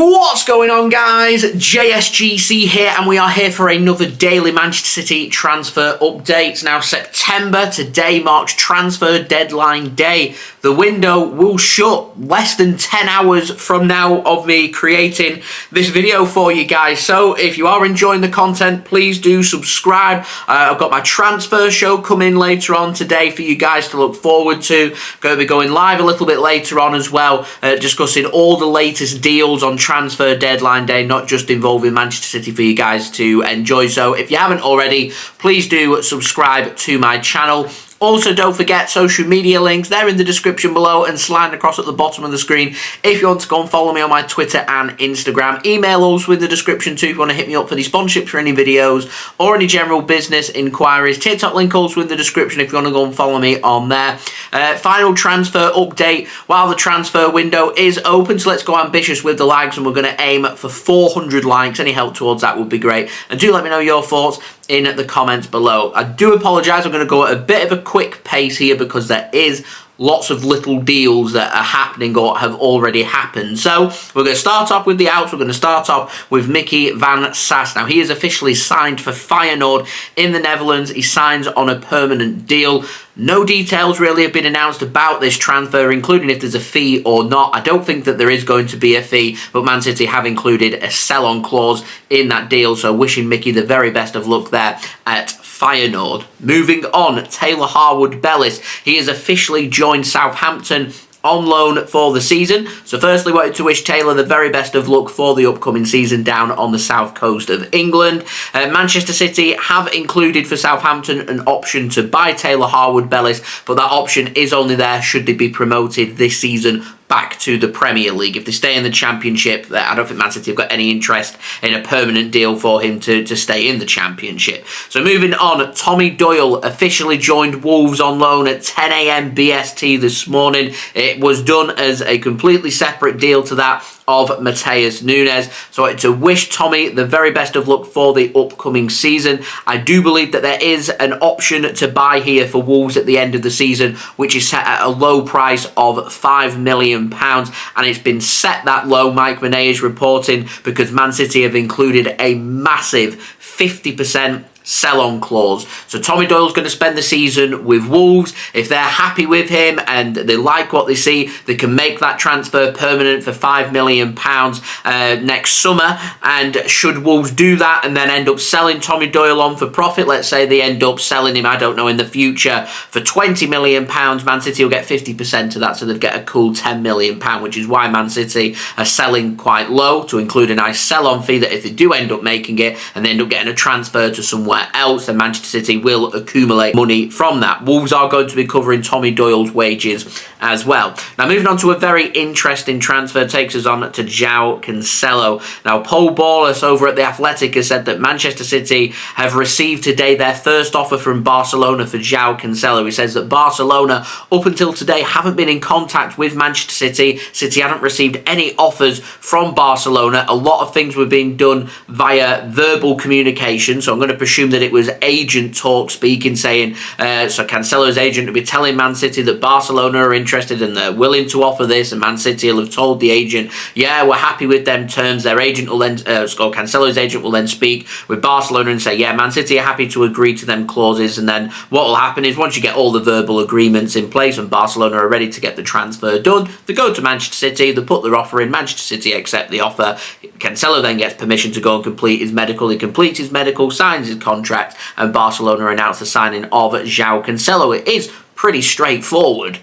What's going on, guys? JSGC here, and we are here for another daily Manchester City transfer update. It's now September. Today marks transfer deadline day. The window will shut less than 10 hours from now of me creating this video for you guys. So if you are enjoying the content, please do subscribe. I've got my transfer show coming later on today for you guys to look forward to. Going to be going live a little bit later on as well, discussing all the latest deals on transfer deadline day, not just involving Manchester City, for you guys to enjoy. So if you haven't already, please do subscribe to my channel. Also, don't forget social media links. They're in the description below and sliding across at the bottom of the screen if you want to go and follow me on my Twitter and Instagram. Email also in the description too if you want to hit me up for any sponsorships for any videos or any general business inquiries. TikTok link also in the description if you want to go and follow me on there. Final transfer update while the transfer window is open. So let's go ambitious with the likes, and we're going to aim for 400 likes. Any help towards that would be great. And do let me know your thoughts in the comments below. I do apologise, I'm going to go at a bit of a quick pace here because there is lots of little deals that are happening or have already happened. So we're going to start off with the outs. We're going to start off with Mikki Van Sas. Now, he is officially signed for Feyenoord in the Netherlands. He signs on a permanent deal. No details really have been announced about this transfer, including if there's a fee or not. I don't think that there is going to be a fee, but Man City have included a sell-on clause in that deal, so wishing Mikki the very best of luck there at Feyenoord. Moving on, Taylor Harwood-Bellis. He has officially joined Southampton on loan for the season. So firstly, wanted to wish Taylor the very best of luck for the upcoming season down on the south coast of England. Manchester City have included for Southampton an option to buy Taylor Harwood-Bellis, but that option is only there should they be promoted this season back to the Premier League. If they stay in the Championship, I don't think Man City have got any interest in a permanent deal for him to stay in the Championship. So moving on, Tommy Doyle officially joined Wolves on loan at 10 AM BST this morning. It was done as a completely separate deal to that of Matheus Nunes. So I wanted to wish Tommy the very best of luck for the upcoming season. I do believe that there is an option to buy here for Wolves at the end of the season, which is set at a low price of £5 million, and it's been set that low, Mike Minay is reporting, because Man City have included a massive 50% sell-on clause. So Tommy Doyle's going to spend the season with Wolves. If they're happy with him and they like what they see, they can make that transfer permanent for £5 million next summer. And should Wolves do that and then end up selling Tommy Doyle on for profit, let's say they end up selling him, I don't know, in the future for £20 million, Man City will get 50% of that, so they'd get a cool £10 million, which is why Man City are selling quite low to include a nice sell-on fee that if they do end up making it and they end up getting a transfer to somewhere else, then Manchester City will accumulate money from that. Wolves are going to be covering Tommy Doyle's wages as well. Now, moving on to a very interesting transfer, takes us on to Joao Cancelo. Now, Pol Ballus over at The Athletic has said that Manchester City have received today their first offer from Barcelona for Joao Cancelo. He says that Barcelona, up until today, haven't been in contact with Manchester City. City hadn't received any offers from Barcelona. A lot of things were being done via verbal communication, so I'm going to presume that it was agent talk speaking, saying, so Cancelo's agent will be telling Man City that Barcelona are interested and they're willing to offer this, and Man City will have told the agent, yeah, we're happy with them terms. Their agent will then, Cancelo's agent will then speak with Barcelona and say, yeah, Man City are happy to agree to them clauses, and then what will happen is once you get all the verbal agreements in place and Barcelona are ready to get the transfer done, they go to Manchester City, they put their offer in, Manchester City accept the offer, Cancelo then gets permission to go and complete his medical, he completes his medical, signs his contract, and Barcelona announced the signing of Joao Cancelo. It is pretty straightforward,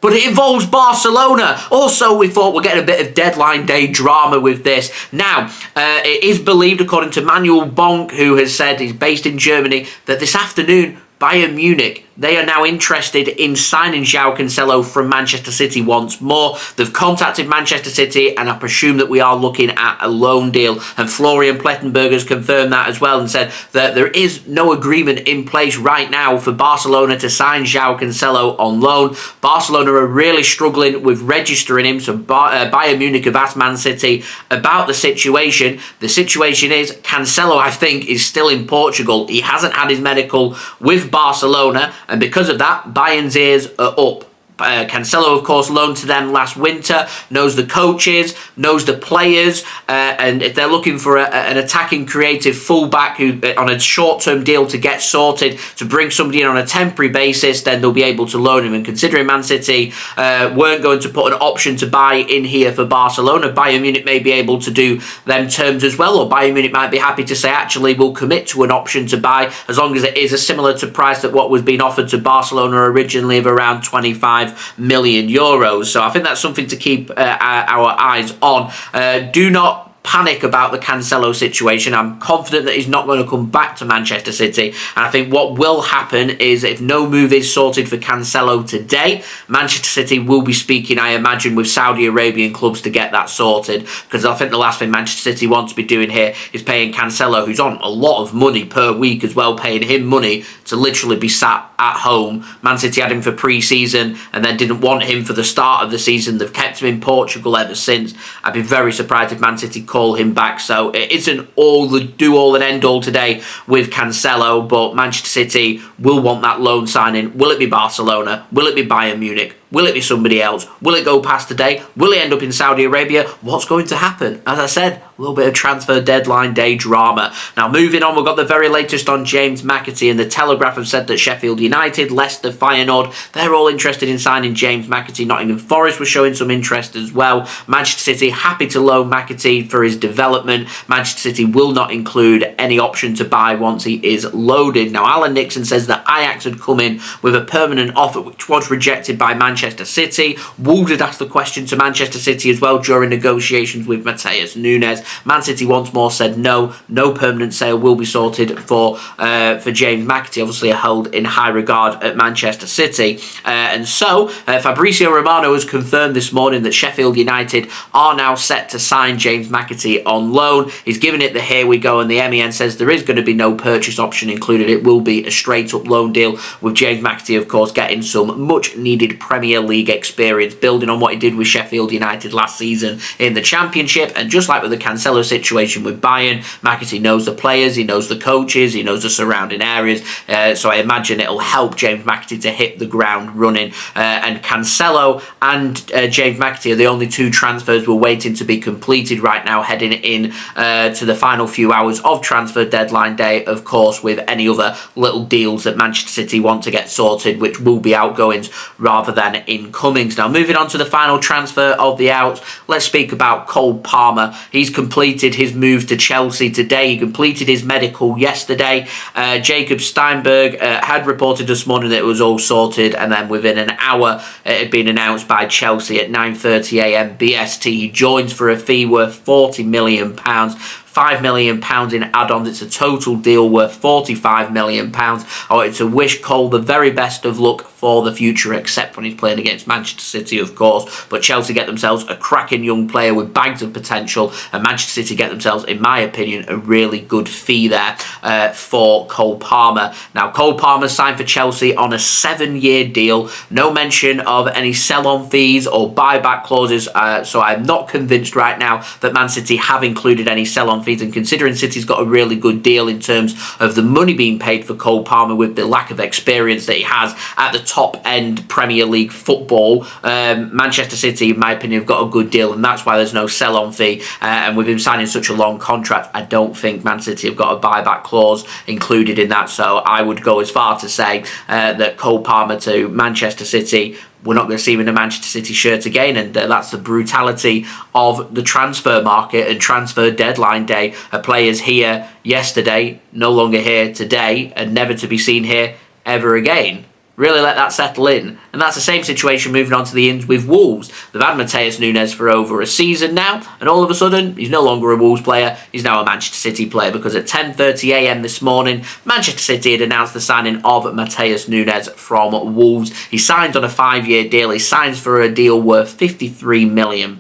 but it involves Barcelona. Also, we thought we'd get a bit of deadline day drama with this. Now, it is believed, according to Manuel Bonke, who has said he's based in Germany, that this afternoon Bayern Munich, they are now interested in signing Joao Cancelo from Manchester City once more. They've contacted Manchester City, and I presume that we are looking at a loan deal. And Florian Plettenberg has confirmed that as well and said that there is no agreement in place right now for Barcelona to sign Joao Cancelo on loan. Barcelona are really struggling with registering him, so Bayern Munich have asked Man City about the situation. The situation is Cancelo, I think, is still in Portugal. He hasn't had his medical with Barcelona, and because of that, Bayern's ears are up. Cancelo, of course, loaned to them last winter, knows the coaches, knows the players, and if they're looking for an attacking creative fullback who on a short-term deal to get sorted, to bring somebody in on a temporary basis, then they'll be able to loan him. And considering Man City weren't going to put an option to buy in here for Barcelona, Bayern Munich may be able to do them terms as well, or Bayern Munich might be happy to say, actually, we'll commit to an option to buy as long as it is a similar to price that what was being offered to Barcelona originally of around 25 million euros. So I think that's something to keep our eyes on. Do not panic about the Cancelo situation. I'm confident that he's not going to come back to Manchester City, and I think what will happen is if no move is sorted for Cancelo today, Manchester City will be speaking, I imagine, with Saudi Arabian clubs to get that sorted, because I think the last thing Manchester City want to be doing here is paying Cancelo, who's on a lot of money per week as well, paying him money to literally be sat at home. Man City had him for pre-season and then didn't want him for the start of the season. They've kept him in Portugal ever since. I'd be very surprised if Man City call him back. So it isn't all the do-all and end-all today with Cancelo, but Manchester City will want that loan signing. Will it be Barcelona? Will it be Bayern Munich? Will it be somebody else? Will it go past today? Will it end up in Saudi Arabia? What's going to happen? As I said, a little bit of transfer deadline day drama. Now, moving on, we've got the very latest on James McAtee, and the Telegraph have said that Sheffield United, Leicester, Feyenoord, they're all interested in signing James McAtee. Nottingham Forest was showing some interest as well. Manchester City happy to loan McAtee for his development. Manchester City will not include any option to buy once he is loaded. Now, Alan Nixon says that Ajax had come in with a permanent offer which was rejected by Manchester City. Wolves had asked the question to Manchester City as well during negotiations with Matheus Nunes. Man City once more said no permanent sale will be sorted for James McAtee, obviously held in high regard at Manchester City. And so Fabrizio Romano has confirmed this morning that Sheffield United are now set to sign James McAtee on loan. He's given it the here we go, and the MEN says there is going to be no purchase option included. It will be a straight up loan deal, with James McAtee, of course, getting some much needed Premier League experience, building on what he did with Sheffield United last season in the Championship. And just like with the Cancelo situation with Bayern, McAtee knows the players, he knows the coaches, he knows the surrounding areas, so I imagine it'll help James McAtee to hit the ground running. And Cancelo and James McAtee are the only two transfers we're waiting to be completed right now, heading in to the final few hours of transfer deadline day, of course, with any other little deals that Manchester City want to get sorted, which will be outgoings rather than incomings. Now, moving on to the final transfer of the outs, let's speak about Cole Palmer. He's completed his move to Chelsea today. He completed his medical yesterday. Jacob Steinberg had reported this morning that it was all sorted, and then within an hour it had been announced by Chelsea at 9:30 a.m. BST. He joins for a fee worth £40 million. £5 million in add-ons. It's a total deal worth £45 million. I wanted to wish Cole the very best of luck for the future, except when he's playing against Manchester City, of course. But Chelsea get themselves a cracking young player with bags of potential, and Manchester City get themselves, in my opinion, a really good fee there for Cole Palmer. Now, Cole Palmer signed for Chelsea on a 7-year deal. No mention of any sell-on fees or buyback clauses, so I'm not convinced right now that Man City have included any sell-on fees, and considering City's got a really good deal in terms of the money being paid for Cole Palmer with the lack of experience that he has at the top end Premier League football, Manchester City, in my opinion, have got a good deal, and that's why there's no sell-on fee. And with him signing such a long contract, I don't think Man City have got a buyback clause included in that, so I would go as far to say that Cole Palmer to Manchester City, we're not going to see him in a Manchester City shirt again, and that's the brutality of the transfer market and transfer deadline day. A player's here yesterday, no longer here today, and never to be seen here ever again. Really let that settle in. And that's the same situation moving on to the ins with Wolves. They've had Matheus Nunes for over a season now, and all of a sudden, he's no longer a Wolves player, he's now a Manchester City player, because at 10:30 a.m. this morning, Manchester City had announced the signing of Matheus Nunes from Wolves. He signs on a 5-year deal. He signs for a deal worth £53 million.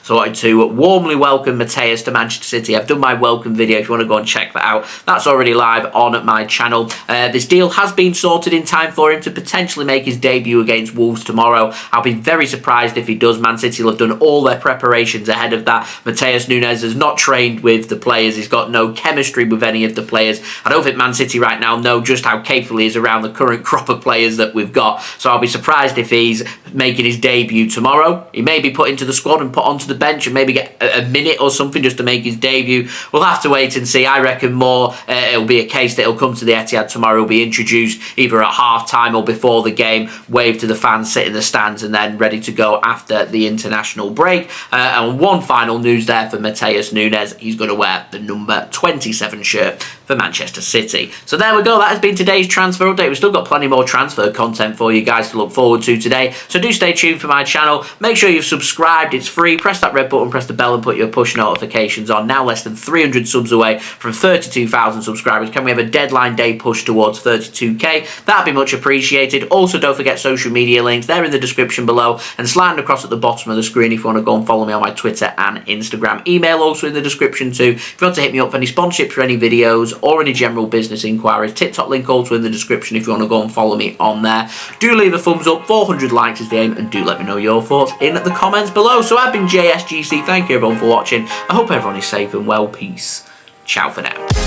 So I wanted to warmly welcome Matheus to Manchester City. I've done my welcome video if you want to go and check that out. That's already live on my channel. This deal has been sorted in time for him to potentially make his debut against Wolves tomorrow. I'll be very surprised if he does. Man City will have done all their preparations ahead of that. Matheus Nunes has not trained with the players. He's got no chemistry with any of the players. I don't think Man City right now know just how capable he is around the current crop of players that we've got. So I'll be surprised if he's making his debut tomorrow. He may be put into the squad and put onto the bench and maybe get a minute or something just to make his debut. We'll have to wait and see. I reckon more it'll be a case that he'll come to the Etihad tomorrow. He'll be introduced either at half-time or before the game, wave to the fans, sit in the stands, and then ready to go after the international break. And one final news there for Matheus Nunes. He's going to wear the number 27 shirt for Manchester City. So there we go. That has been today's transfer update. We've still got plenty more transfer content for you guys to look forward to today. So do stay tuned for my channel. Make sure you've subscribed. It's free. Press that red button, press the bell, and put your push notifications on. Now less than 300 subs away from 32,000 subscribers. Can we have a deadline day push towards 32k? That'd be much appreciated. Also, don't forget social media links. They're in the description below and sliding across at the bottom of the screen if you want to go and follow me on my Twitter and Instagram. Email also in the description too. If you want to hit me up for any sponsorships for any videos or any general business inquiries, TikTok link also in the description if you want to go and follow me on there. Do leave a thumbs up. 400 likes is the aim, and do let me know your thoughts in the comments below. So I've been JSGC. Thank you everyone for watching. I hope everyone is safe and well. Peace. Ciao for now.